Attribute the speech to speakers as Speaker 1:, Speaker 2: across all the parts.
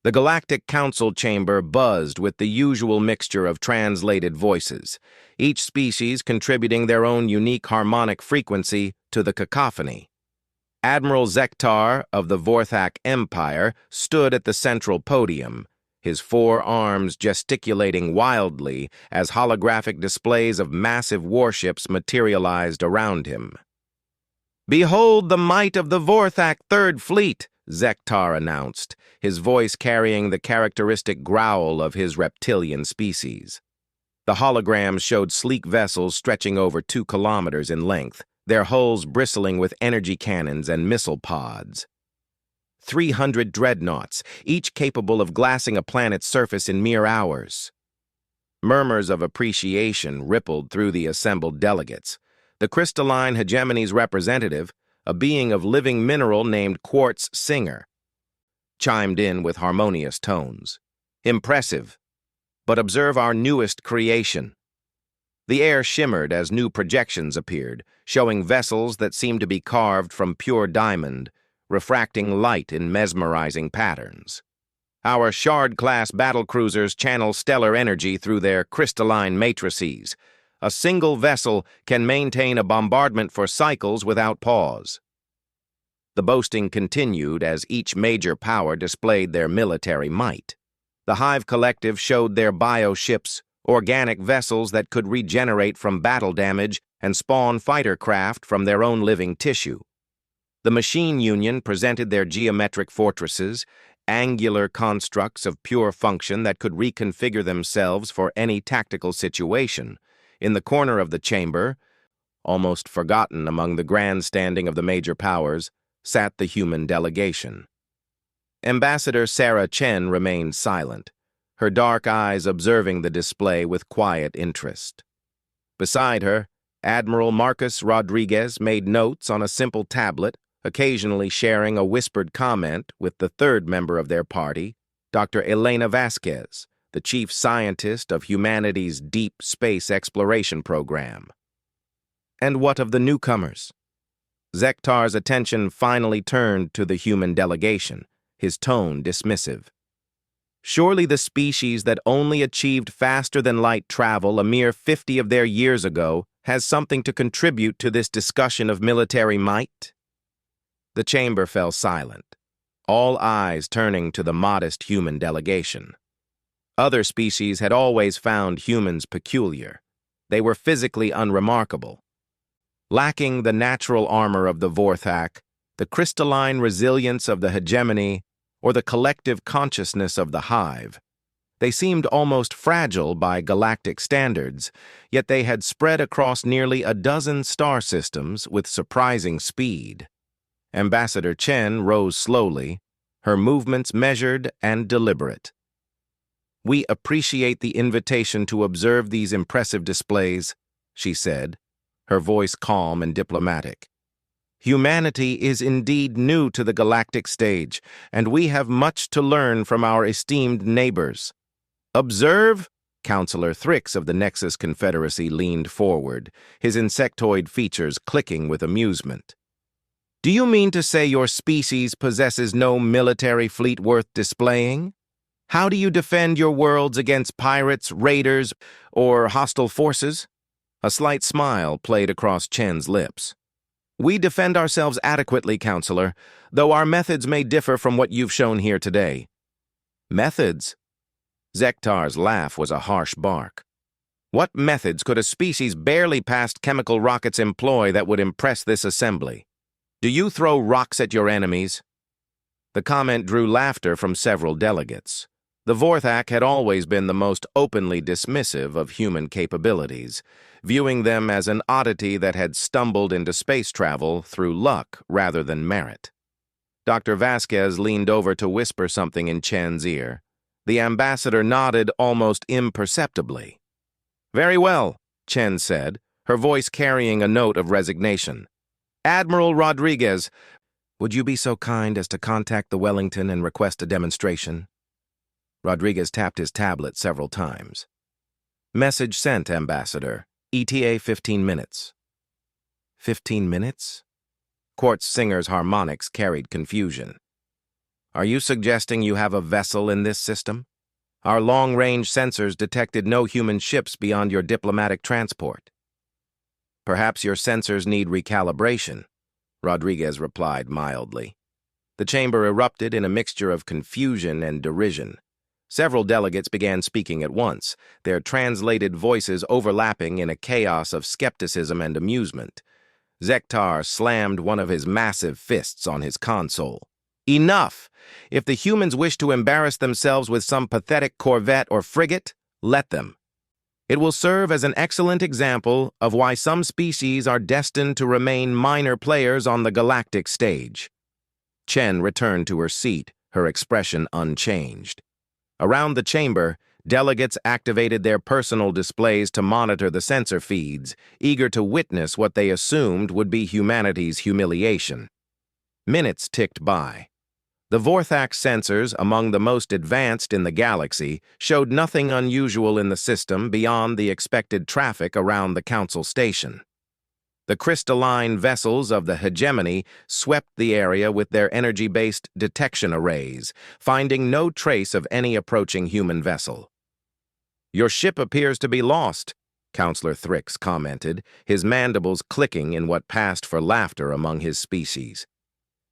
Speaker 1: The Galactic Council chamber buzzed with the usual mixture of translated voices, each species contributing their own unique harmonic frequency to the cacophony. Admiral Zektar of the Vorthak Empire stood at the central podium, his four arms gesticulating wildly as holographic displays of massive warships materialized around him. "Behold the might of the Vorthak Third Fleet," Zektar announced, his voice carrying the characteristic growl of his reptilian species. The holograms showed sleek vessels stretching over 2 kilometers in length, their hulls bristling with energy cannons and missile pods. 300 dreadnoughts, each capable of glassing a planet's surface in mere hours. Murmurs of appreciation rippled through the assembled delegates. The crystalline hegemony's representative, a being of living mineral named Quartz Singer, chimed in with harmonious tones. "Impressive. But observe our newest creation." The air shimmered as new projections appeared, showing vessels that seemed to be carved from pure diamond, refracting light in mesmerizing patterns. Our Shard-class battlecruisers channel stellar energy through their crystalline matrices. A single vessel can maintain a bombardment for cycles without pause. The boasting continued as each major power displayed their military might. The Hive Collective showed their bioships, organic vessels that could regenerate from battle damage and spawn fighter craft from their own living tissue. The Machine Union presented their geometric fortresses, angular constructs of pure function that could reconfigure themselves for any tactical situation. In the corner of the chamber, almost forgotten among the grandstanding of the major powers, sat the human delegation. Ambassador Sarah Chen remained silent, her dark eyes observing the display with quiet interest. Beside her, Admiral Marcus Rodriguez made notes on a simple tablet, occasionally sharing a whispered comment with the third member of their party, Dr. Elena Vasquez, the chief scientist of humanity's deep space exploration program. And what of the newcomers? Zektar's attention finally turned to the human delegation, his tone dismissive. Surely the species that only achieved faster-than-light travel a mere 50 of their years ago has something to contribute to this discussion of military might? The chamber fell silent, all eyes turning to the modest human delegation. Other species had always found humans peculiar. They were physically unremarkable. Lacking the natural armor of the Vorthak, the crystalline resilience of the hegemony, or the collective consciousness of the Hive. They seemed almost fragile by galactic standards, yet they had spread across nearly a dozen star systems with surprising speed. Ambassador Chen rose slowly, her movements measured and deliberate. "We appreciate the invitation to observe these impressive displays," she said, her voice calm and diplomatic. "Humanity is indeed new to the galactic stage, and we have much to learn from our esteemed neighbors." "Observe?" Counselor Thrix of the Nexus Confederacy leaned forward, his insectoid features clicking with amusement. "Do you mean to say your species possesses no military fleet worth displaying? How do you defend your worlds against pirates, raiders, or hostile forces?" A slight smile played across Chen's lips. "We defend ourselves adequately, Counselor, though our methods may differ from what you've shown here today." "Methods?" Zektar's laugh was a harsh bark. "What methods could a species barely past chemical rockets employ that would impress this assembly? Do you throw rocks at your enemies?" The comment drew laughter from several delegates. The Vorthak had always been the most openly dismissive of human capabilities, viewing them as an oddity that had stumbled into space travel through luck rather than merit. Dr. Vasquez leaned over to whisper something in Chen's ear. The ambassador nodded almost imperceptibly. "Very well," Chen said, her voice carrying a note of resignation. "Admiral Rodriguez, would you be so kind as to contact the Wellington and request a demonstration?" Rodriguez tapped his tablet several times. "Message sent, Ambassador. ETA 15 minutes. 15 minutes? Quartz Singer's harmonics carried confusion. Are you suggesting you have a vessel in this system? Our long-range sensors detected no human ships beyond your diplomatic transport. Perhaps your sensors need recalibration, Rodriguez replied mildly. The chamber erupted in a mixture of confusion and derision. Several delegates began speaking at once, their translated voices overlapping in a chaos of skepticism and amusement. Zektar slammed one of his massive fists on his console. Enough! If the humans wish to embarrass themselves with some pathetic corvette or frigate, let them. It will serve as an excellent example of why some species are destined to remain minor players on the galactic stage. Chen returned to her seat, her expression unchanged. Around the chamber, delegates activated their personal displays to monitor the sensor feeds, eager to witness what they assumed would be humanity's humiliation. Minutes ticked by. The Vorthak sensors, among the most advanced in the galaxy, showed nothing unusual in the system beyond the expected traffic around the Council station. The crystalline vessels of the hegemony swept the area with their energy-based detection arrays, finding no trace of any approaching human vessel. "Your ship appears to be lost," Counselor Thrix commented, his mandibles clicking in what passed for laughter among his species.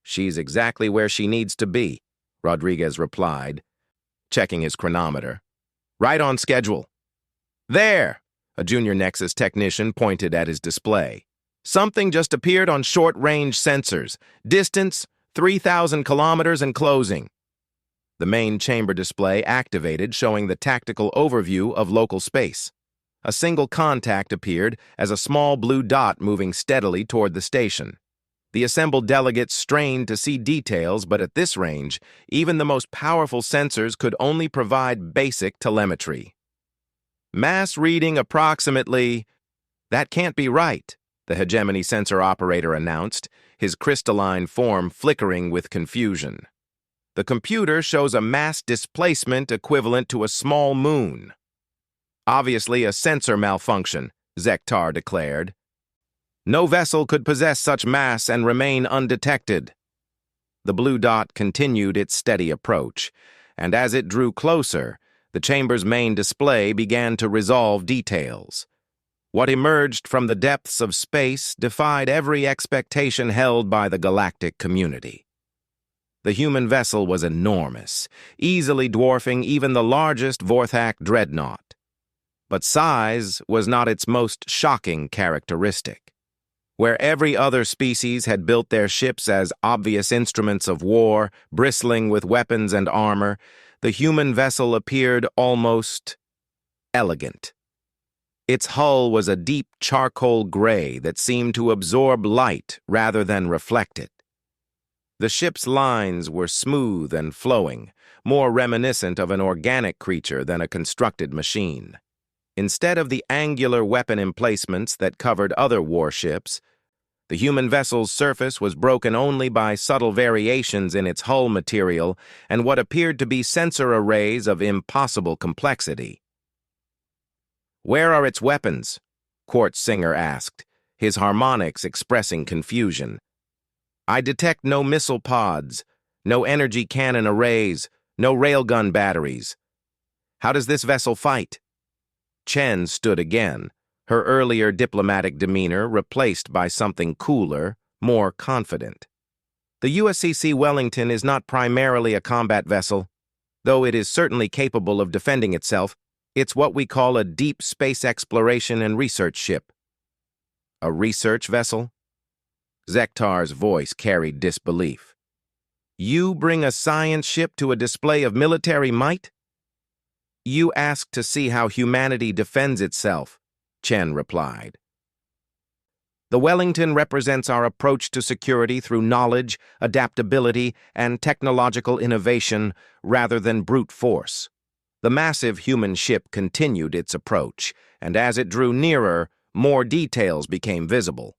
Speaker 1: "She's exactly where she needs to be," Rodriguez replied, checking his chronometer. "Right on schedule." "There!" A junior Nexus technician pointed at his display. "Something just appeared on short-range sensors. Distance, 3,000 kilometers and closing." The main chamber display activated, showing the tactical overview of local space. A single contact appeared as a small blue dot moving steadily toward the station. The assembled delegates strained to see details, but at this range, even the most powerful sensors could only provide basic telemetry. "Mass reading approximately—" "That can't be right," the hegemony sensor operator announced, his crystalline form flickering with confusion. "The computer shows a mass displacement equivalent to a small moon." "Obviously a sensor malfunction," Zektar declared. "No vessel could possess such mass and remain undetected." The blue dot continued its steady approach, and as it drew closer, the chamber's main display began to resolve details. What emerged from the depths of space defied every expectation held by the galactic community. The human vessel was enormous, easily dwarfing even the largest Vorthak dreadnought. But size was not its most shocking characteristic. Where every other species had built their ships as obvious instruments of war, bristling with weapons and armor, the human vessel appeared almost elegant. Its hull was a deep charcoal gray that seemed to absorb light rather than reflect it. The ship's lines were smooth and flowing, more reminiscent of an organic creature than a constructed machine. Instead of the angular weapon emplacements that covered other warships, the human vessel's surface was broken only by subtle variations in its hull material and what appeared to be sensor arrays of impossible complexity. "Where are its weapons?" Quartz Singer asked, his harmonics expressing confusion. "I detect no missile pods, no energy cannon arrays, no railgun batteries. How does this vessel fight?" Chen stood again, her earlier diplomatic demeanor replaced by something cooler, more confident. "The USCC Wellington is not primarily a combat vessel, though it is certainly capable of defending itself. It's what we call a deep space exploration and research ship." "A research vessel?" Zektar's voice carried disbelief. "You bring a science ship to a display of military might?" "You ask to see how humanity defends itself," Chen replied. "The Wellington represents our approach to security through knowledge, adaptability, and technological innovation rather than brute force." The massive human ship continued its approach, and as it drew nearer, more details became visible.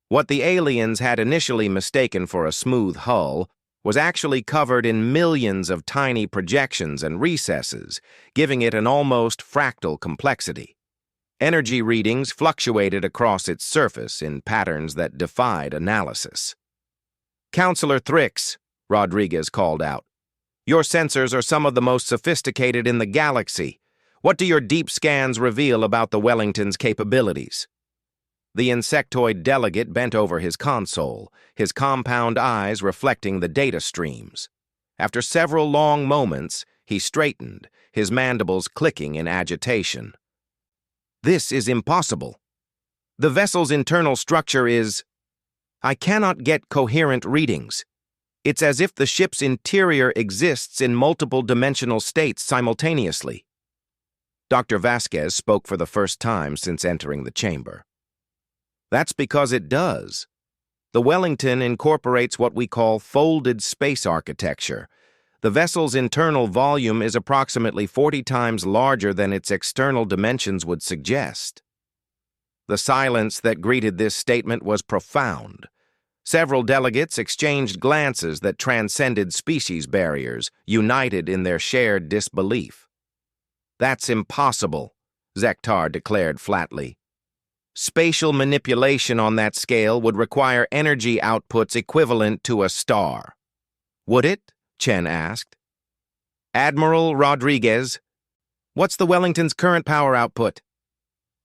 Speaker 1: What the aliens had initially mistaken for a smooth hull was actually covered in millions of tiny projections and recesses, giving it an almost fractal complexity. Energy readings fluctuated across its surface in patterns that defied analysis. "Counselor Thrix," Rodriguez called out. "Your sensors are some of the most sophisticated in the galaxy. What do your deep scans reveal about the Wellington's capabilities?" The insectoid delegate bent over his console, his compound eyes reflecting the data streams. After several long moments, he straightened, his mandibles clicking in agitation. "This is impossible. The vessel's internal structure is... I cannot get coherent readings. It's as if the ship's interior exists in multiple dimensional states simultaneously." Dr. Vasquez spoke for the first time since entering the chamber. "That's because it does. The Wellington incorporates what we call folded space architecture. The vessel's internal volume is approximately 40 times larger than its external dimensions would suggest." The silence that greeted this statement was profound. Several delegates exchanged glances that transcended species barriers, united in their shared disbelief. "That's impossible," Zektar declared flatly. "Spatial manipulation on that scale would require energy outputs equivalent to a star." "Would it?" Chen asked. "Admiral Rodriguez, what's the Wellington's current power output?"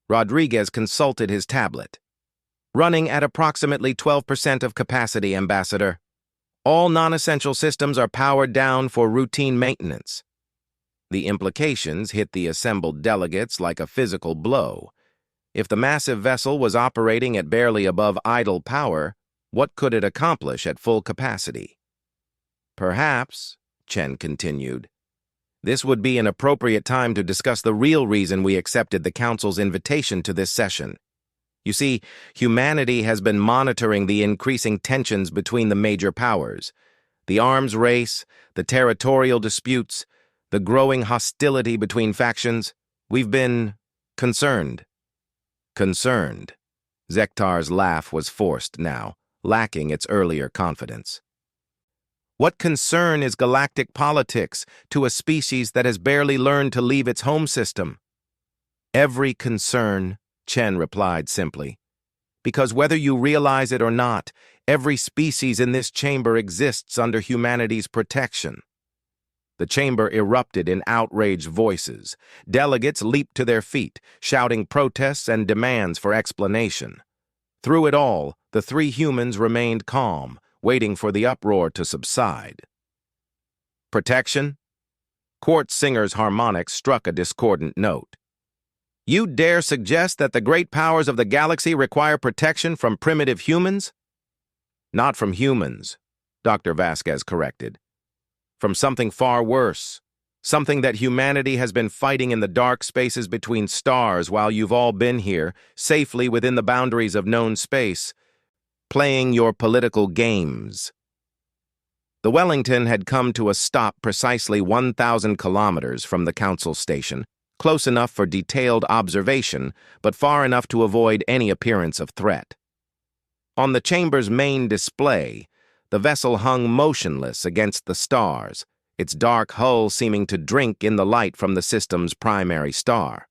Speaker 1: Rodriguez consulted his tablet. "Running at approximately 12% of capacity, Ambassador. All non-essential systems are powered down for routine maintenance." The implications hit the assembled delegates like a physical blow. If the massive vessel was operating at barely above idle power, what could it accomplish at full capacity? "Perhaps," Chen continued, "this would be an appropriate time to discuss the real reason we accepted the Council's invitation to this session. You see, humanity has been monitoring the increasing tensions between the major powers. The arms race, the territorial disputes, the growing hostility between factions. We've been concerned." "Concerned." Zektar's laugh was forced now, lacking its earlier confidence. "What concern is galactic politics to a species that has barely learned to leave its home system?" "Every concern," Chen replied simply. "Because whether you realize it or not, every species in this chamber exists under humanity's protection." The chamber erupted in outraged voices. Delegates leaped to their feet, shouting protests and demands for explanation. Through it all, the three humans remained calm, waiting for the uproar to subside. "Protection?" Quartz Singer's harmonics struck a discordant note. "You dare suggest that the great powers of the galaxy require protection from primitive humans?" "Not from humans," Dr. Vasquez corrected. "From something far worse. Something that humanity has been fighting in the dark spaces between stars while you've all been here, safely within the boundaries of known space, playing your political games." The Wellington had come to a stop precisely 1,000 kilometers from the Council station, close enough for detailed observation, but far enough to avoid any appearance of threat. On the chamber's main display, the vessel hung motionless against the stars, its dark hull seeming to drink in the light from the system's primary star.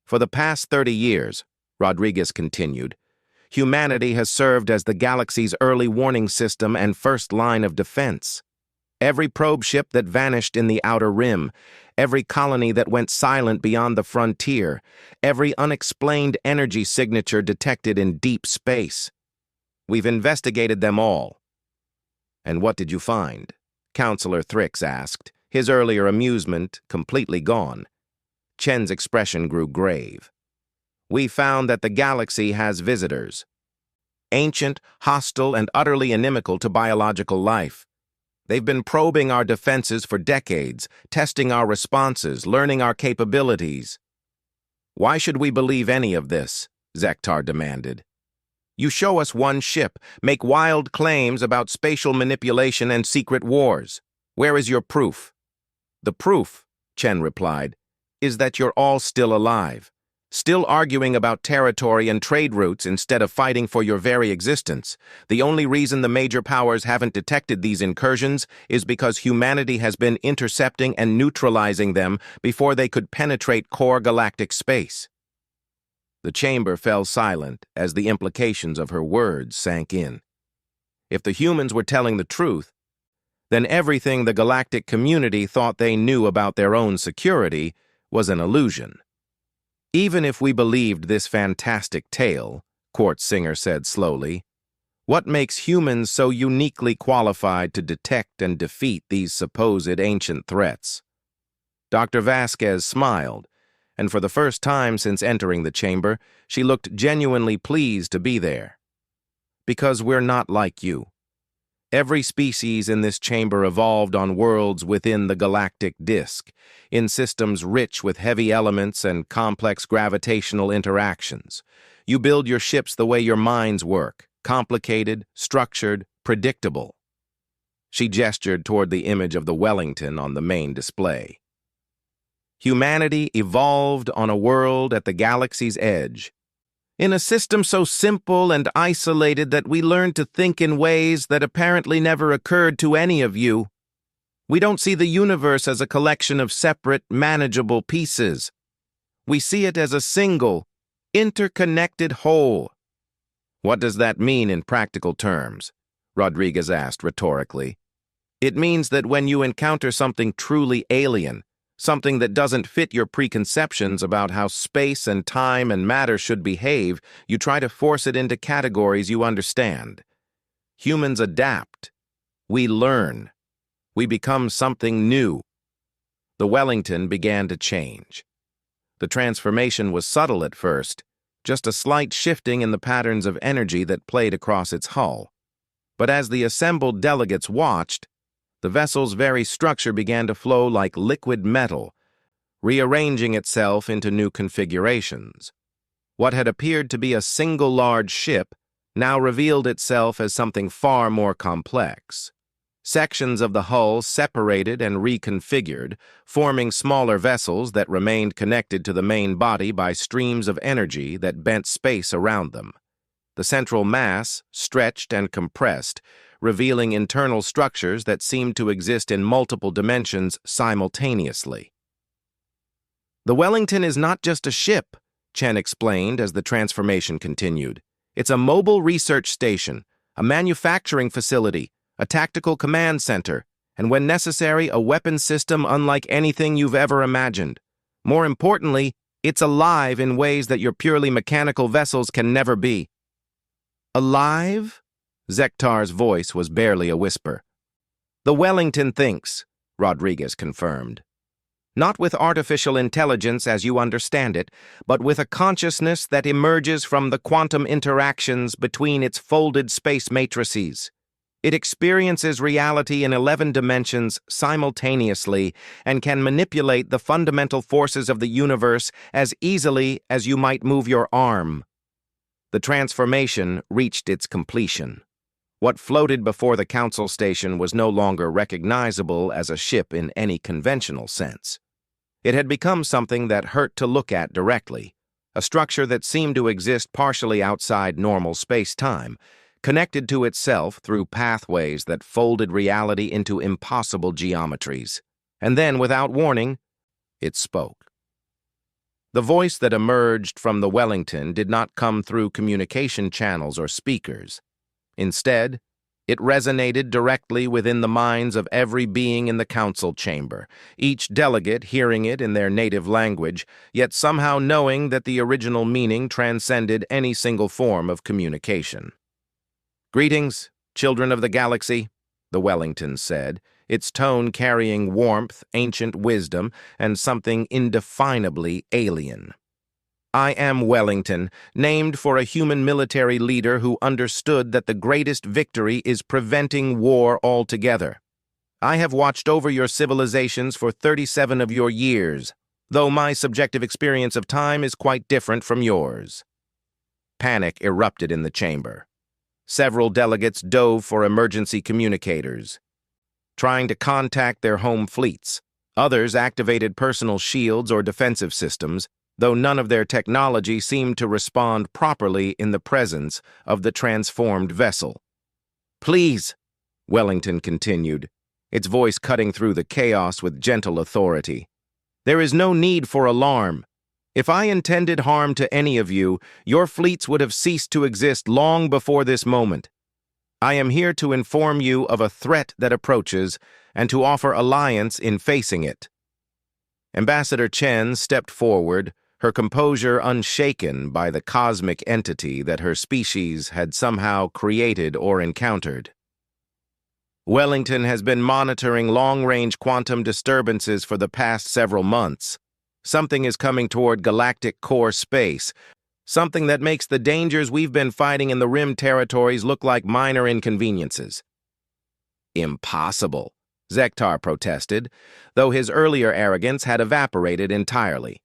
Speaker 1: "For the past 30 years, Rodriguez continued, humanity has served as the galaxy's early warning system and first line of defense. Every probe ship that vanished in the outer rim, every colony that went silent beyond the frontier, every unexplained energy signature detected in deep space. We've investigated them all." "And what did you find?" Counselor Thrix asked, his earlier amusement completely gone. Chen's expression grew grave. "We found that the galaxy has visitors. Ancient, hostile, and utterly inimical to biological life. They've been probing our defenses for decades, testing our responses, learning our capabilities." "Why should we believe any of this?" Zektar demanded. "You show us one ship, make wild claims about spatial manipulation and secret wars. Where is your proof?" "The proof," Chen replied, "is that you're all still alive, still arguing about territory and trade routes instead of fighting for your very existence. The only reason the major powers haven't detected these incursions is because humanity has been intercepting and neutralizing them before they could penetrate core galactic space." The chamber fell silent as the implications of her words sank in. If the humans were telling the truth, then everything the galactic community thought they knew about their own security was an illusion. Even if we believed this fantastic tale, Quartz Singer said slowly, what makes humans so uniquely qualified to detect and defeat these supposed ancient threats? Dr. Vasquez smiled, and for the first time since entering the chamber, she looked genuinely pleased to be there. Because we're not like you. Every species in this chamber evolved on worlds within the galactic disk, in systems rich with heavy elements and complex gravitational interactions. You build your ships the way your minds work, complicated, structured, predictable. She gestured toward the image of the Wellington on the main display. Humanity evolved on a world at the galaxy's edge, in a system so simple and isolated that we learned to think in ways that apparently never occurred to any of you. We don't see the universe as a collection of separate, manageable pieces. We see it as a single, interconnected whole. What does that mean in practical terms? Rodriguez asked rhetorically. It means that when you encounter something truly alien, something that doesn't fit your preconceptions about how space and time and matter should behave, you try to force it into categories you understand. Humans adapt. We learn. We become something new. The Wellington began to change. The transformation was subtle at first, just a slight shifting in the patterns of energy that played across its hull. But as the assembled delegates watched, the vessel's very structure began to flow like liquid metal, rearranging itself into new configurations. What had appeared to be a single large ship now revealed itself as something far more complex. Sections of the hull separated and reconfigured, forming smaller vessels that remained connected to the main body by streams of energy that bent space around them. The central mass stretched and compressed, revealing internal structures that seemed to exist in multiple dimensions simultaneously. The Wellington is not just a ship, Chen explained as the transformation continued. It's a mobile research station, a manufacturing facility, a tactical command center, and when necessary, a weapons system unlike anything you've ever imagined. More importantly, it's alive in ways that your purely mechanical vessels can never be. Alive? Zektar's voice was barely a whisper. The Wellington thinks, Rodriguez confirmed. Not with artificial intelligence as you understand it, but with a consciousness that emerges from the quantum interactions between its folded space matrices. It experiences reality in 11 dimensions simultaneously and can manipulate the fundamental forces of the universe as easily as you might move your arm. The transformation reached its completion. What floated before the council station was no longer recognizable as a ship in any conventional sense. It had become something that hurt to look at directly, a structure that seemed to exist partially outside normal space-time, connected to itself through pathways that folded reality into impossible geometries. And then, without warning, it spoke. The voice that emerged from the Wellington did not come through communication channels or speakers. Instead, it resonated directly within the minds of every being in the council chamber, each delegate hearing it in their native language, yet somehow knowing that the original meaning transcended any single form of communication. Greetings, children of the galaxy, the Wellington said, its tone carrying warmth, ancient wisdom, and something indefinably alien. I am Wellington, named for a human military leader who understood that the greatest victory is preventing war altogether. I have watched over your civilizations for 37 of your years, though my subjective experience of time is quite different from yours. Panic erupted in the chamber. Several delegates dove for emergency communicators, trying to contact their home fleets. Others activated personal shields or defensive systems, though none of their technology seemed to respond properly in the presence of the transformed vessel. Please, Wellington continued, its voice cutting through the chaos with gentle authority. There is no need for alarm. If I intended harm to any of you, your fleets would have ceased to exist long before this moment. I am here to inform you of a threat that approaches and to offer alliance in facing it." Ambassador Chen stepped forward, her composure unshaken by the cosmic entity that her species had somehow created or encountered. "Wellington has been monitoring long-range quantum disturbances for the past several months. Something is coming toward galactic core space, something that makes the dangers we've been fighting in the Rim territories look like minor inconveniences." "Impossible," Zektar protested, though his earlier arrogance had evaporated entirely.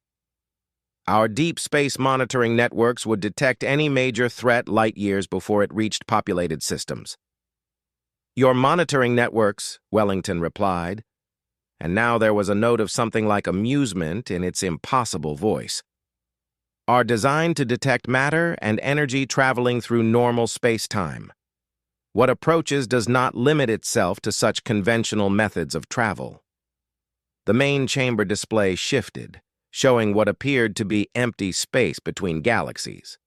Speaker 1: "Our deep space monitoring networks would detect any major threat light years before it reached populated systems." "Your monitoring networks," Wellington replied, and now there was a note of something like amusement in its impossible voice, "are designed to detect matter and energy traveling through normal space-time. What approaches does not limit itself to such conventional methods of travel." The main chamber display shifted, showing what appeared to be empty space between galaxies.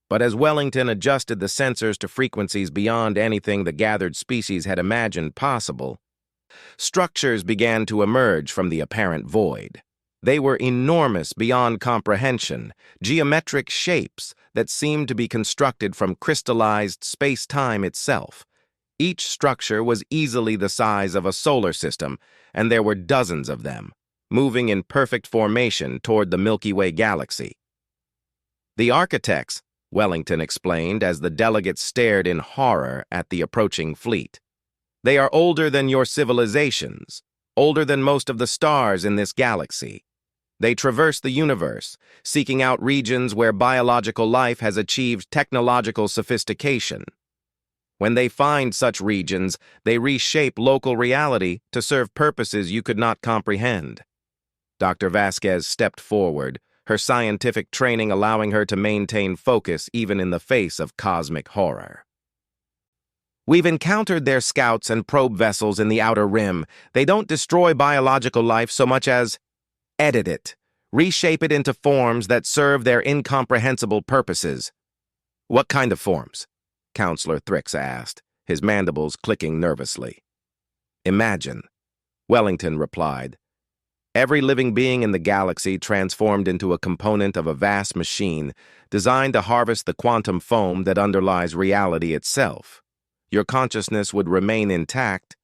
Speaker 1: But as Wellington adjusted the sensors to frequencies beyond anything the gathered species had imagined possible, structures began to emerge from the apparent void. They were enormous beyond comprehension, geometric shapes that seemed to be constructed from crystallized space-time itself. Each structure was easily the size of a solar system, and there were dozens of them, moving in perfect formation toward the Milky Way galaxy. "The architects," Wellington explained as the delegates stared in horror at the approaching fleet. "They are older than your civilizations, older than most of the stars in this galaxy. They traverse the universe, seeking out regions where biological life has achieved technological sophistication. When they find such regions, they reshape local reality to serve purposes you could not comprehend." Dr. Vasquez stepped forward, her scientific training allowing her to maintain focus even in the face of cosmic horror. "We've encountered their scouts and probe vessels in the Outer Rim. They don't destroy biological life so much as edit it, reshape it into forms that serve their incomprehensible purposes." "What kind of forms?" Counselor Thrix asked, his mandibles clicking nervously. "Imagine," Wellington replied. "Every living being in the galaxy transformed into a component of a vast machine designed to harvest the quantum foam that underlies reality itself. Your consciousness would remain intact,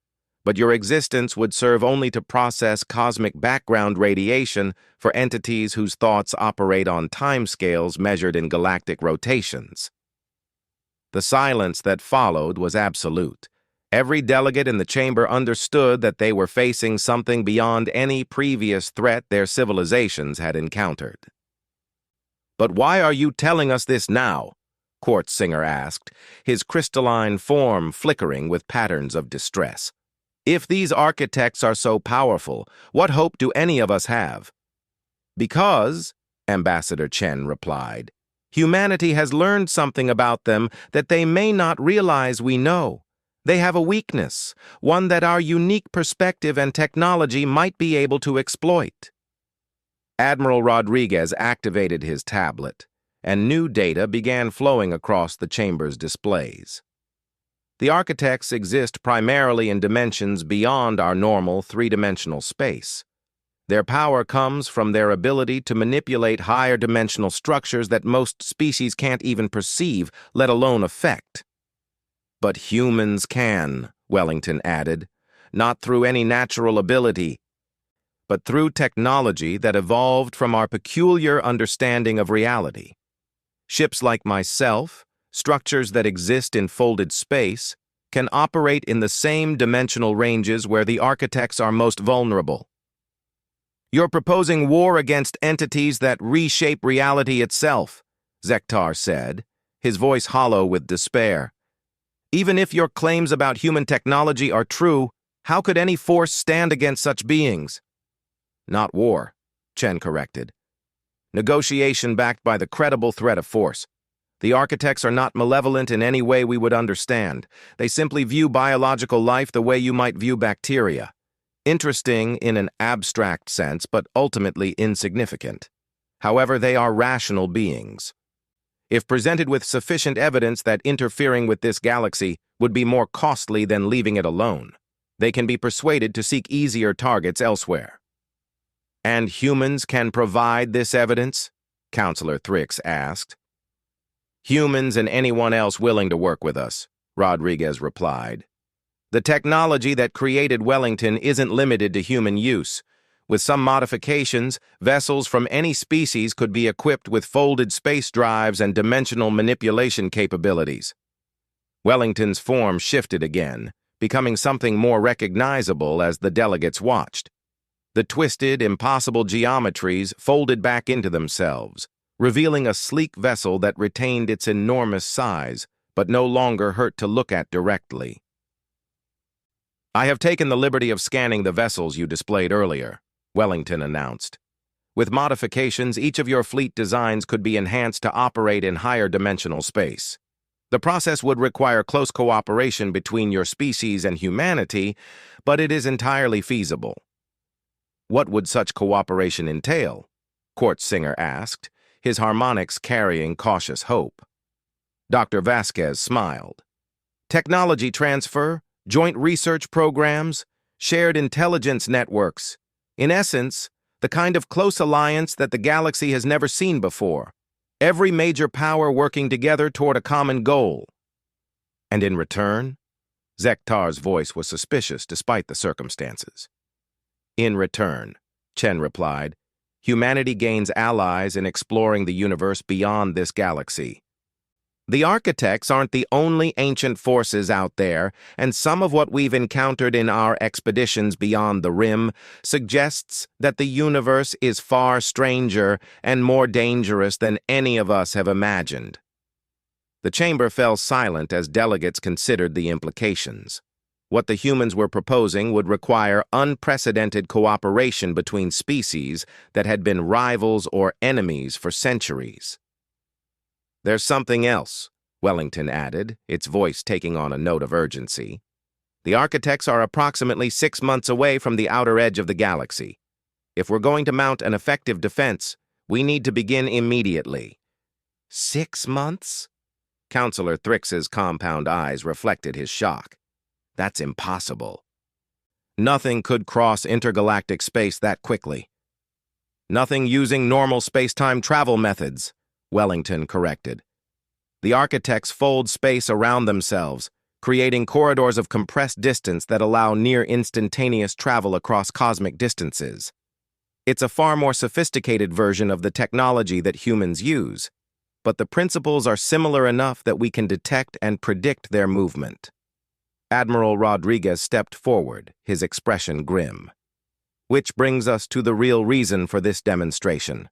Speaker 1: but your existence would serve only to process cosmic background radiation for entities whose thoughts operate on timescales measured in galactic rotations." The silence that followed was absolute. Every delegate in the chamber understood that they were facing something beyond any previous threat their civilizations had encountered. "But why are you telling us this now?" Quartzinger asked, his crystalline form flickering with patterns of distress. "If these architects are so powerful, what hope do any of us have?" "Because," Ambassador Chen replied, "humanity has learned something about them that they may not realize we know. They have a weakness, one that our unique perspective and technology might be able to exploit." Admiral Rodriguez activated his tablet, and new data began flowing across the chamber's displays. The architects exist primarily in dimensions beyond our normal three-dimensional space. Their power comes from their ability to manipulate higher-dimensional structures that most species can't even perceive, let alone affect. "But humans can," Wellington added, "not through any natural ability, but through technology that evolved from our peculiar understanding of reality. Ships like myself, structures that exist in folded space, can operate in the same dimensional ranges where the architects are most vulnerable." "You're proposing war against entities that reshape reality itself," Zektar said, his voice hollow with despair. "Even if your claims about human technology are true, how could any force stand against such beings?" "Not war," Chen corrected. "Negotiation backed by the credible threat of force. The architects are not malevolent in any way we would understand. They simply view biological life the way you might view bacteria. Interesting in an abstract sense, but ultimately insignificant. However, they are rational beings. if presented with sufficient evidence that interfering with this galaxy would be more costly than leaving it alone. They can be persuaded to seek easier targets elsewhere. And humans can provide this evidence? Counselor Thrix asked. Humans and anyone else willing to work with us, Rodriguez replied. The technology that created Wellington isn't limited to human use. With some modifications, vessels from any species could be equipped with folded space drives and dimensional manipulation capabilities. Wellington's form shifted again, becoming something more recognizable as the delegates watched. The twisted, impossible geometries folded back into themselves, revealing a sleek vessel that retained its enormous size, but no longer hurt to look at directly. I have taken the liberty of scanning the vessels you displayed earlier, Wellington announced. With modifications, each of your fleet designs could be enhanced to operate in higher dimensional space. The process would require close cooperation between your species and humanity, but it is entirely feasible. What would such cooperation entail? Quartzinger asked, his harmonics carrying cautious hope. Dr. Vasquez smiled. Technology transfer, joint research programs, shared intelligence networks. In essence, the kind of close alliance that the galaxy has never seen before. Every major power working together toward a common goal. And in return? Zektar's voice was suspicious despite the circumstances. In return, Chen replied, humanity gains allies in exploring the universe beyond this galaxy. The architects aren't the only ancient forces out there, and some of what we've encountered in our expeditions beyond the rim suggests that the universe is far stranger and more dangerous than any of us have imagined. The chamber fell silent as delegates considered the implications. What the humans were proposing would require unprecedented cooperation between species that had been rivals or enemies for centuries. There's something else, Wellington added, its voice taking on a note of urgency. The architects are approximately 6 months away from the outer edge of the galaxy. If we're going to mount an effective defense, we need to begin immediately. 6 months? Counselor Thrix's compound eyes reflected his shock. That's impossible. Nothing could cross intergalactic space that quickly. Nothing using normal space-time travel methods, Wellington corrected. The architects fold space around themselves, creating corridors of compressed distance that allow near-instantaneous travel across cosmic distances. It's a far more sophisticated version of the technology that humans use, but the principles are similar enough that we can detect and predict their movement. Admiral Rodriguez stepped forward, his expression grim. Which brings us to the real reason for this demonstration.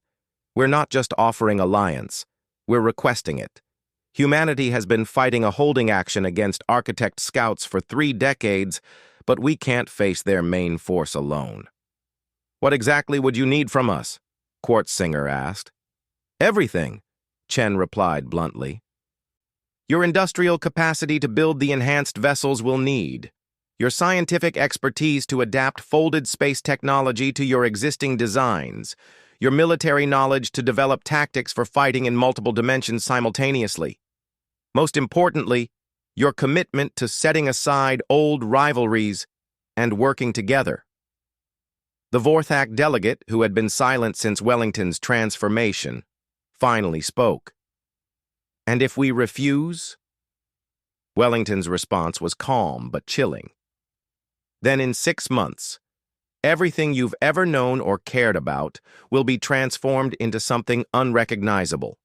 Speaker 1: We're not just offering alliance, we're requesting it. Humanity has been fighting a holding action against architect scouts for 3 decades, but we can't face their main force alone. What exactly would you need from us? Quartzinger asked. Everything, Chen replied bluntly. Your industrial capacity to build the enhanced vessels we'll need. Your scientific expertise to adapt folded space technology to your existing designs. Your military knowledge to develop tactics for fighting in multiple dimensions simultaneously. Most importantly, your commitment to setting aside old rivalries and working together. The Vorthak delegate, who had been silent since Wellington's transformation, finally spoke. And if we refuse? Wellington's response was calm but chilling. Then in 6 months, everything you've ever known or cared about will be transformed into something unrecognizable.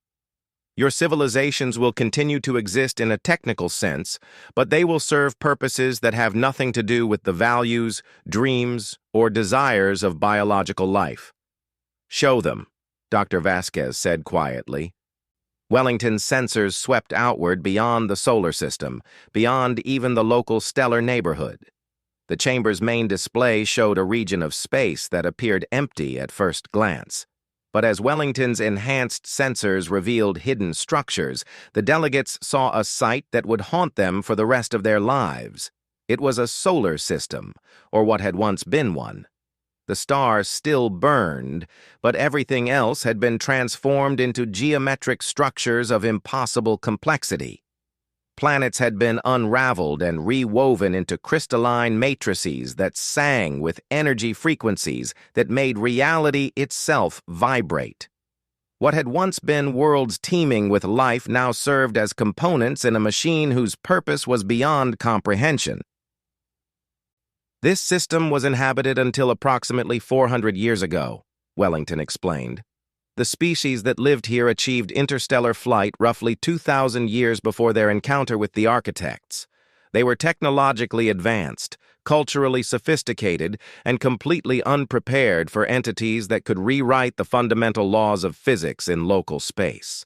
Speaker 1: Your civilizations will continue to exist in a technical sense, but they will serve purposes that have nothing to do with the values, dreams, or desires of biological life. Show them, Dr. Vasquez said quietly. Wellington's sensors swept outward beyond the solar system, beyond even the local stellar neighborhood. The chamber's main display showed a region of space that appeared empty at first glance. But as Wellington's enhanced sensors revealed hidden structures, the delegates saw a sight that would haunt them for the rest of their lives. It was a solar system, or what had once been one. The stars still burned, but everything else had been transformed into geometric structures of impossible complexity. Planets had been unraveled and rewoven into crystalline matrices that sang with energy frequencies that made reality itself vibrate. What had once been worlds teeming with life now served as components in a machine whose purpose was beyond comprehension. This system was inhabited until approximately 400 years ago, Wellington explained. The species that lived here achieved interstellar flight roughly 2,000 years before their encounter with the architects. They were technologically advanced, culturally sophisticated, and completely unprepared for entities that could rewrite the fundamental laws of physics in local space.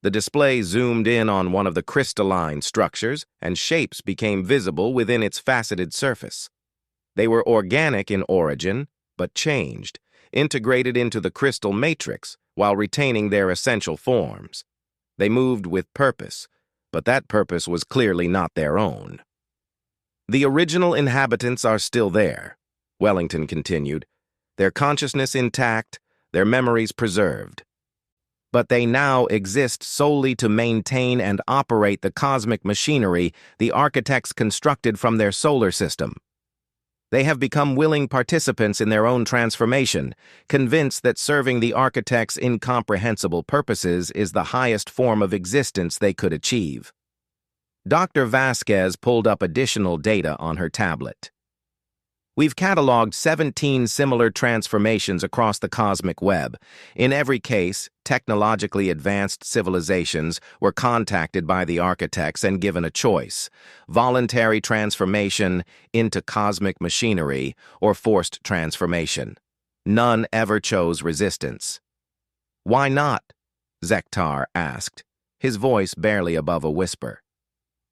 Speaker 1: The display zoomed in on one of the crystalline structures, and shapes became visible within its faceted surface. They were organic in origin, but changed, integrated into the crystal matrix while retaining their essential forms. They moved with purpose, but that purpose was clearly not their own. The original inhabitants are still there, Wellington continued, their consciousness intact, their memories preserved. But they now exist solely to maintain and operate the cosmic machinery the architects constructed from their solar system. They have become willing participants in their own transformation, convinced that serving the architects' incomprehensible purposes is the highest form of existence they could achieve. Dr. Vasquez pulled up additional data on her tablet. We've cataloged 17 similar transformations across the cosmic web. In every case, technologically advanced civilizations were contacted by the architects and given a choice: voluntary transformation into cosmic machinery or forced transformation. None ever chose resistance. Why not? Zektar asked, his voice barely above a whisper.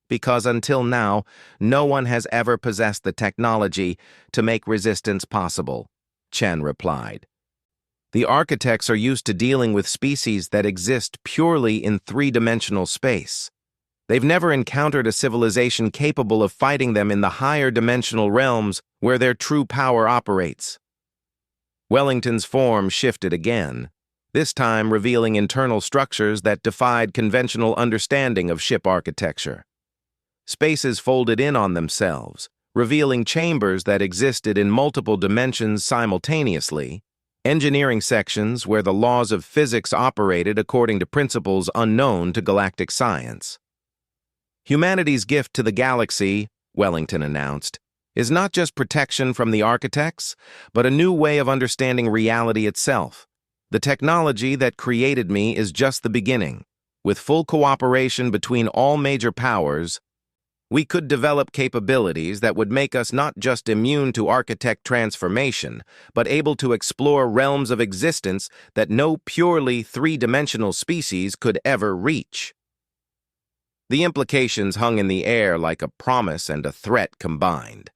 Speaker 1: Because until now, no one has ever possessed the technology to make resistance possible, Chen replied. The architects are used to dealing with species that exist purely in three-dimensional space. They've never encountered a civilization capable of fighting them in the higher dimensional realms where their true power operates. Wellington's form shifted again, this time revealing internal structures that defied conventional understanding of ship architecture. Spaces folded in on themselves, revealing chambers that existed in multiple dimensions simultaneously, engineering sections where the laws of physics operated according to principles unknown to galactic science. Humanity's gift to the galaxy, Wellington announced, is not just protection from the architects, but a new way of understanding reality itself. The technology that created me is just the beginning. With full cooperation between all major powers, we could develop capabilities that would make us not just immune to architect transformation, but able to explore realms of existence that no purely three-dimensional species could ever reach. The implications hung in the air like a promise and a threat combined.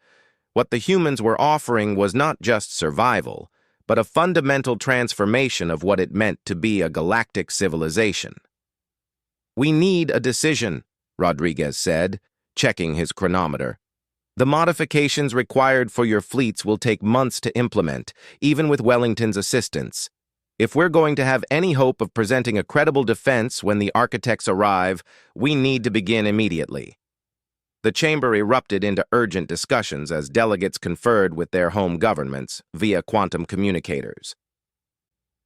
Speaker 1: What the humans were offering was not just survival, but a fundamental transformation of what it meant to be a galactic civilization. "We need a decision," Rodriguez said, checking his chronometer. "The modifications required for your fleets will take months to implement, even with Wellington's assistance. If we're going to have any hope of presenting a credible defense when the architects arrive, we need to begin immediately." The chamber erupted into urgent discussions as delegates conferred with their home governments via quantum communicators.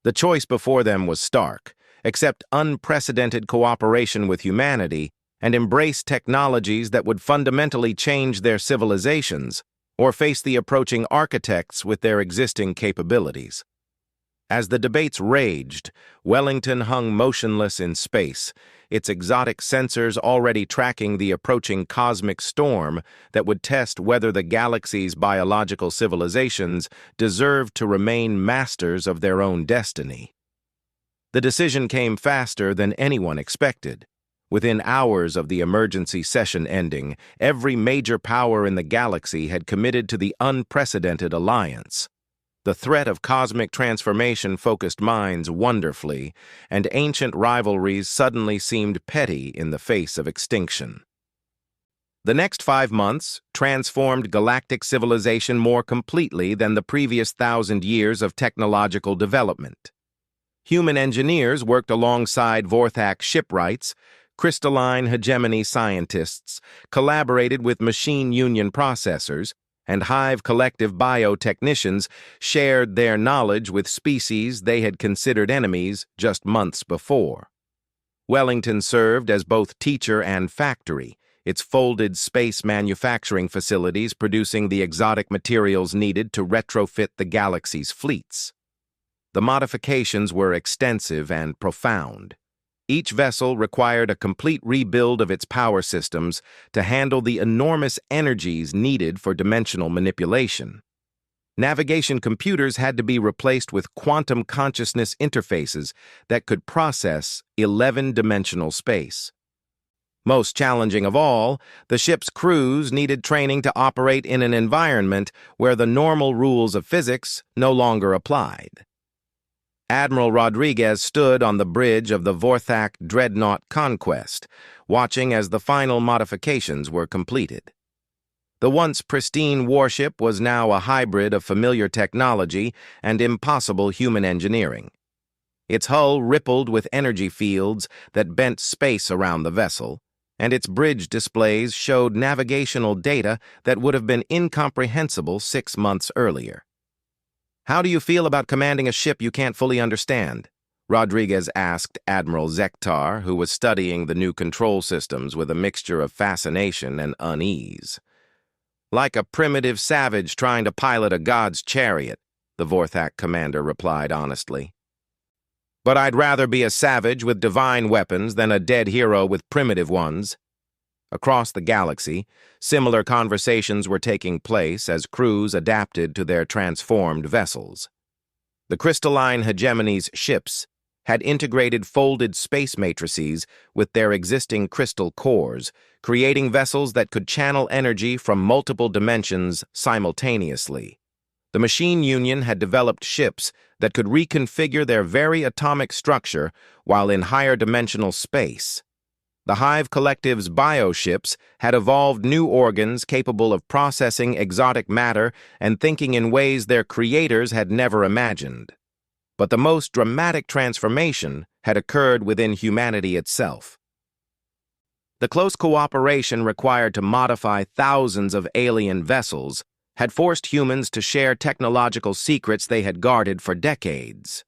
Speaker 1: The choice before them was stark: accept unprecedented cooperation with humanity and embrace technologies that would fundamentally change their civilizations, or face the approaching architects with their existing capabilities. As the debates raged, Wellington hung motionless in space, its exotic sensors already tracking the approaching cosmic storm that would test whether the galaxy's biological civilizations deserved to remain masters of their own destiny. The decision came faster than anyone expected. Within hours of the emergency session ending, every major power in the galaxy had committed to the unprecedented alliance. The threat of cosmic transformation focused minds wonderfully, and ancient rivalries suddenly seemed petty in the face of extinction. The next 5 months transformed galactic civilization more completely than the previous 1,000 years of technological development. Human engineers worked alongside Vorthak shipwrights, crystalline hegemony scientists, collaborated with machine union processors, and Hive Collective biotechnicians shared their knowledge with species they had considered enemies just months before. Wellington served as both teacher and factory, its folded space manufacturing facilities producing the exotic materials needed to retrofit the galaxy's fleets. The modifications were extensive and profound. Each vessel required a complete rebuild of its power systems to handle the enormous energies needed for dimensional manipulation. Navigation computers had to be replaced with quantum consciousness interfaces that could process 11-dimensional space. Most challenging of all, the ship's crews needed training to operate in an environment where the normal rules of physics no longer applied. Admiral Rodriguez stood on the bridge of the Vorthak dreadnought Conquest, watching as the final modifications were completed. The once pristine warship was now a hybrid of familiar technology and impossible human engineering. Its hull rippled with energy fields that bent space around the vessel, and its bridge displays showed navigational data that would have been incomprehensible 6 months earlier. "How do you feel about commanding a ship you can't fully understand?" Rodriguez asked Admiral Zektar, who was studying the new control systems with a mixture of fascination and unease. "Like a primitive savage trying to pilot a god's chariot," the Vorthak commander replied honestly. "But I'd rather be a savage with divine weapons than a dead hero with primitive ones." Across the galaxy, similar conversations were taking place as crews adapted to their transformed vessels. The crystalline hegemony's ships had integrated folded space matrices with their existing crystal cores, creating vessels that could channel energy from multiple dimensions simultaneously. The machine union had developed ships that could reconfigure their very atomic structure while in higher dimensional space. The Hive Collective's bioships had evolved new organs capable of processing exotic matter and thinking in ways their creators had never imagined. But the most dramatic transformation had occurred within humanity itself. The close cooperation required to modify thousands of alien vessels had forced humans to share technological secrets they had guarded for decades.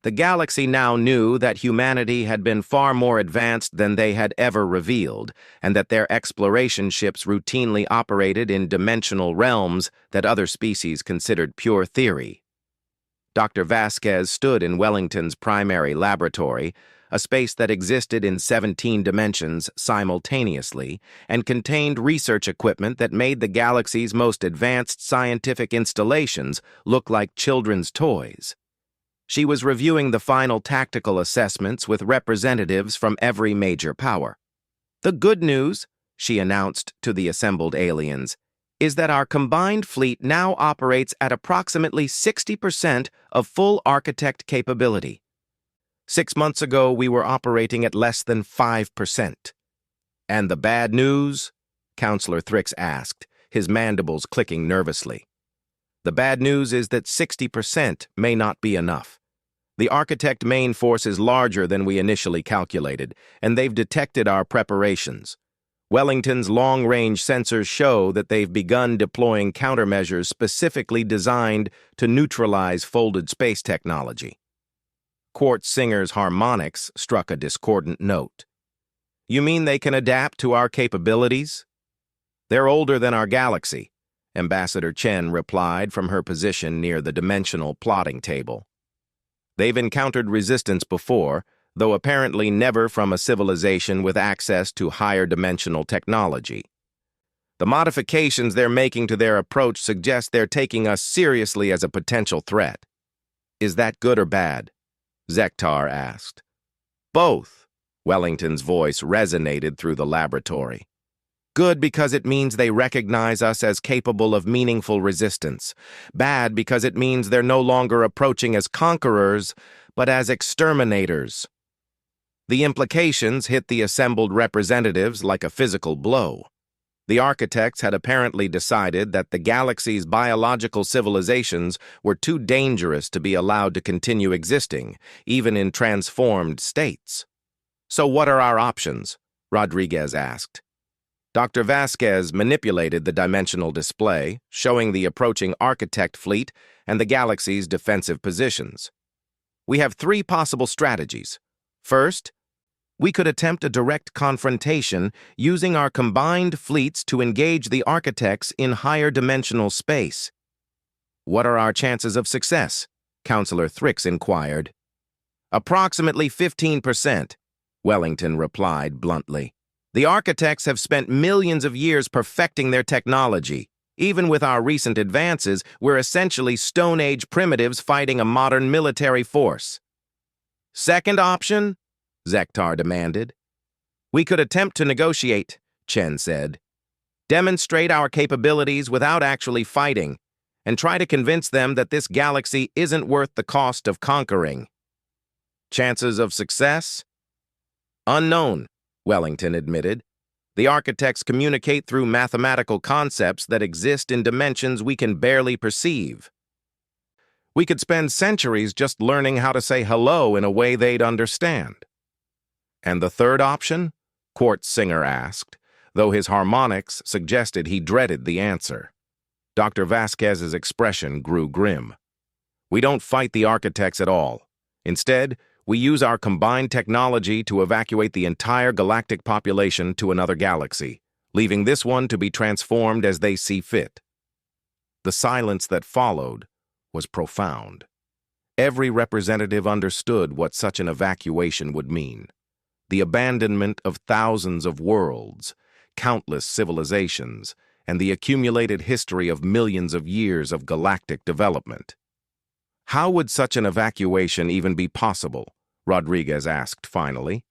Speaker 1: The galaxy now knew that humanity had been far more advanced than they had ever revealed, and that their exploration ships routinely operated in dimensional realms that other species considered pure theory. Dr. Vasquez stood in Wellington's primary laboratory, a space that existed in 17 dimensions simultaneously and contained research equipment that made the galaxy's most advanced scientific installations look like children's toys. She was reviewing the final tactical assessments with representatives from every major power. "The good news," she announced to the assembled aliens, "is that our combined fleet now operates at approximately 60% of full architect capability. 6 months ago, we were operating at less than 5%. "And the bad news?" Counselor Thrix asked, his mandibles clicking nervously. "The bad news is that 60% may not be enough. The architect main force is larger than we initially calculated, and they've detected our preparations. Wellington's long-range sensors show that they've begun deploying countermeasures specifically designed to neutralize folded space technology." Quartz Singer's harmonics struck a discordant note. "You mean they can adapt to our capabilities?" "They're older than our galaxy," Ambassador Chen replied from her position near the dimensional plotting table. "They've encountered resistance before, though apparently never from a civilization with access to higher dimensional technology. The modifications they're making to their approach suggest they're taking us seriously as a potential threat." "Is that good or bad?" Zektar asked. "Both," Wellington's voice resonated through the laboratory. "Good because it means they recognize us as capable of meaningful resistance. Bad because it means they're no longer approaching as conquerors, but as exterminators." The implications hit the assembled representatives like a physical blow. The architects had apparently decided that the galaxy's biological civilizations were too dangerous to be allowed to continue existing, even in transformed states. "So what are our options?" Rodriguez asked. Dr. Vasquez manipulated the dimensional display, showing the approaching architect fleet and the galaxy's defensive positions. "We have three possible strategies. First, we could attempt a direct confrontation using our combined fleets to engage the architects in higher dimensional space." "What are our chances of success?" Counselor Thrix inquired. "Approximately 15%, Wellington replied bluntly. "The architects have spent millions of years perfecting their technology. Even with our recent advances, we're essentially Stone Age primitives fighting a modern military force." "Second option?" Zektar demanded. "We could attempt to negotiate," Chen said. "Demonstrate our capabilities without actually fighting, and try to convince them that this galaxy isn't worth the cost of conquering." "Chances of success?" "Unknown," Wellington admitted. "The architects communicate through mathematical concepts that exist in dimensions we can barely perceive. We could spend centuries just learning how to say hello in a way they'd understand." "And the third option?" Quartz Singer asked, though his harmonics suggested he dreaded the answer. Dr. Vasquez's expression grew grim. "We don't fight the architects at all. Instead, we use our combined technology to evacuate the entire galactic population to another galaxy, leaving this one to be transformed as they see fit." The silence that followed was profound. Every representative understood what such an evacuation would mean. The abandonment of thousands of worlds, countless civilizations, and the accumulated history of millions of years of galactic development. "How would such an evacuation even be possible?" Rodriguez asked finally.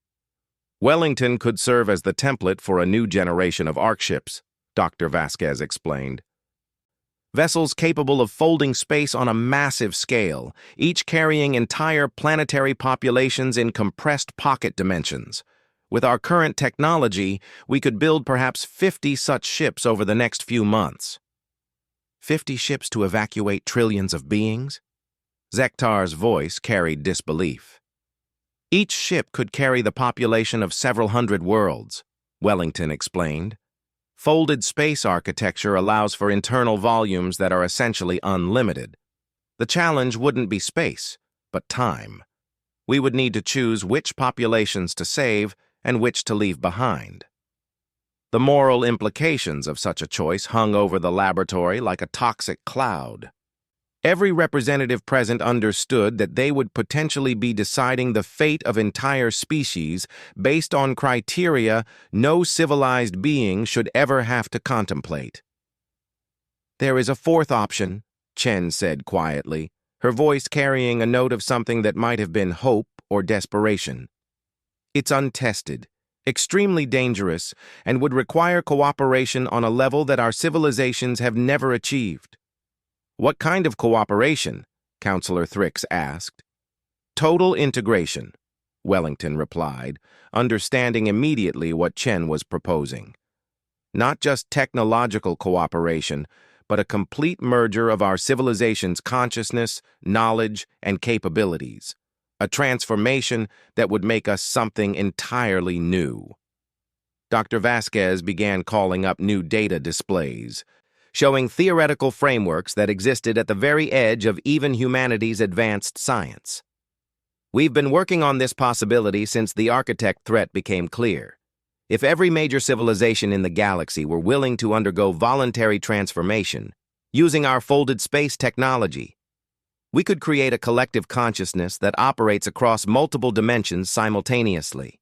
Speaker 1: "Wellington could serve as the template for a new generation of arc ships," Dr. Vasquez explained. "Vessels capable of folding space on a massive scale, each carrying entire planetary populations in compressed pocket dimensions. With our current technology, we could build perhaps 50 such ships over the next few months." 50 ships to evacuate trillions of beings? Zektar's voice carried disbelief. "Each ship could carry the population of several hundred worlds," Wellington explained. "Folded space architecture allows for internal volumes that are essentially unlimited. The challenge wouldn't be space, but time. We would need to choose which populations to save and which to leave behind." The moral implications of such a choice hung over the laboratory like a toxic cloud. Every representative present understood that they would potentially be deciding the fate of entire species based on criteria no civilized being should ever have to contemplate. "There is a fourth option," Chen said quietly, her voice carrying a note of something that might have been hope or desperation. "It's untested, extremely dangerous, and would require cooperation on a level that our civilizations have never achieved." "What kind of cooperation?" Counselor Thrix asked. "Total integration," Wellington replied, understanding immediately what Chen was proposing. "Not just technological cooperation, but a complete merger of our civilization's consciousness, knowledge, and capabilities. A transformation that would make us something entirely new." Dr. Vasquez began calling up new data displays, showing theoretical frameworks that existed at the very edge of even humanity's advanced science. "We've been working on this possibility since the architect threat became clear. If every major civilization in the galaxy were willing to undergo voluntary transformation, using our folded space technology, we could create a collective consciousness that operates across multiple dimensions simultaneously."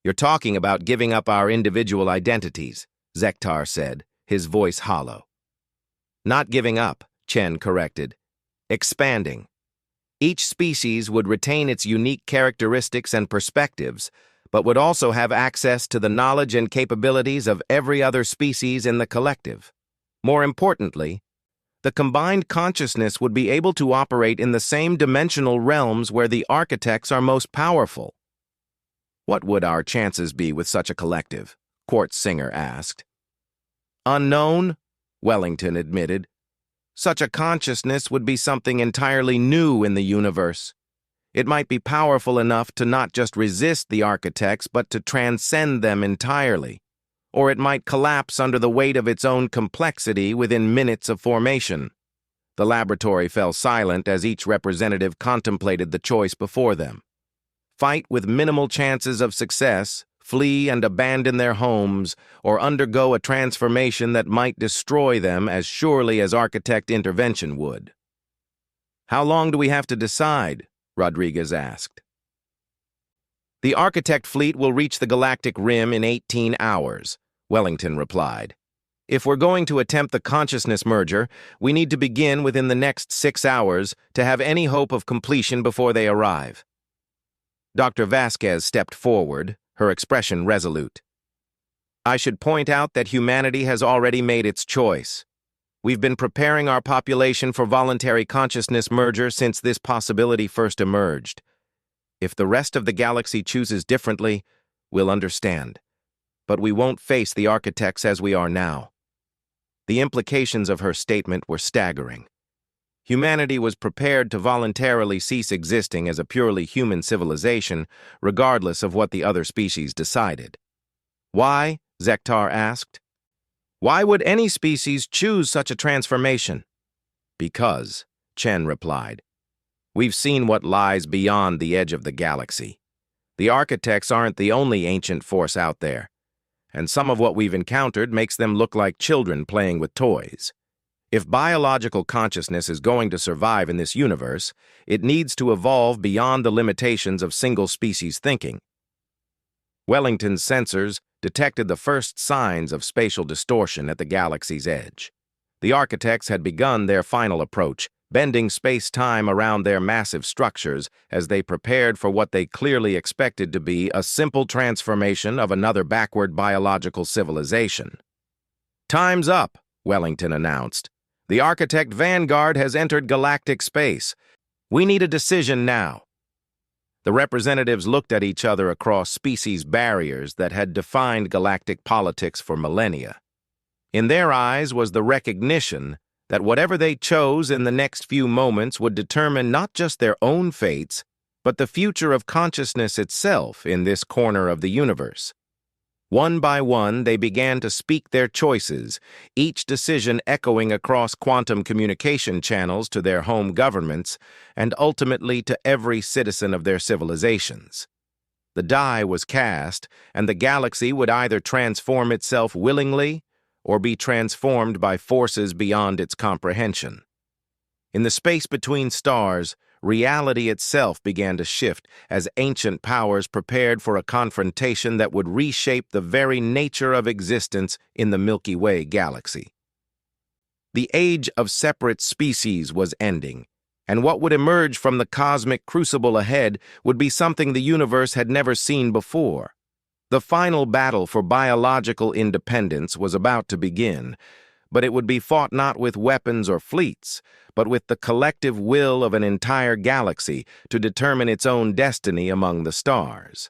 Speaker 1: "You're talking about giving up our individual identities," Zektar said, his voice hollow. "Not giving up," Chen corrected. "Expanding. Each species would retain its unique characteristics and perspectives, but would also have access to the knowledge and capabilities of every other species in the collective. More importantly, the combined consciousness would be able to operate in the same dimensional realms where the architects are most powerful." "What would our chances be with such a collective?" Quartz Singer asked. Unknown? Wellington admitted. Such a consciousness would be something entirely new in the universe. It might be powerful enough to not just resist the architects, but to transcend them entirely. Or it might collapse under the weight of its own complexity within minutes of formation. The laboratory fell silent as each representative contemplated the choice before them. Fight with minimal chances of success, flee and abandon their homes, or undergo a transformation that might destroy them as surely as architect intervention would. "How long do we have to decide?" Rodriguez asked. "The architect fleet will reach the galactic rim in 18 hours, Wellington replied. "If we're going to attempt the consciousness merger, we need to begin within the next 6 hours to have any hope of completion before they arrive." Dr. Vasquez stepped forward, her expression resolute. "I should point out that humanity has already made its choice. We've been preparing our population for voluntary consciousness merger since this possibility first emerged. If the rest of the galaxy chooses differently, we'll understand. But we won't face the architects as we are now." The implications of her statement were staggering. Humanity was prepared to voluntarily cease existing as a purely human civilization, regardless of what the other species decided. "Why?" Zektar asked. "Why would any species choose such a transformation?" "Because," Chen replied, "we've seen what lies beyond the edge of the galaxy. The architects aren't the only ancient force out there, and some of what we've encountered makes them look like children playing with toys. If biological consciousness is going to survive in this universe, it needs to evolve beyond the limitations of single-species thinking." Wellington's sensors detected the first signs of spatial distortion at the galaxy's edge. The architects had begun their final approach, bending space-time around their massive structures as they prepared for what they clearly expected to be a simple transformation of another backward biological civilization. "Time's up," Wellington announced. "The architect Vanguard has entered galactic space. We need a decision now." The representatives looked at each other across species barriers that had defined galactic politics for millennia. In their eyes was the recognition that whatever they chose in the next few moments would determine not just their own fates, but the future of consciousness itself in this corner of the universe. One by one, they began to speak their choices, each decision echoing across quantum communication channels to their home governments and ultimately to every citizen of their civilizations. The die was cast, and the galaxy would either transform itself willingly or be transformed by forces beyond its comprehension. In the space between stars, reality itself began to shift as ancient powers prepared for a confrontation that would reshape the very nature of existence in the Milky Way galaxy. The age of separate species was ending, and what would emerge from the cosmic crucible ahead would be something the universe had never seen before. The final battle for biological independence was about to begin, but it would be fought not with weapons or fleets, but with the collective will of an entire galaxy to determine its own destiny among the stars.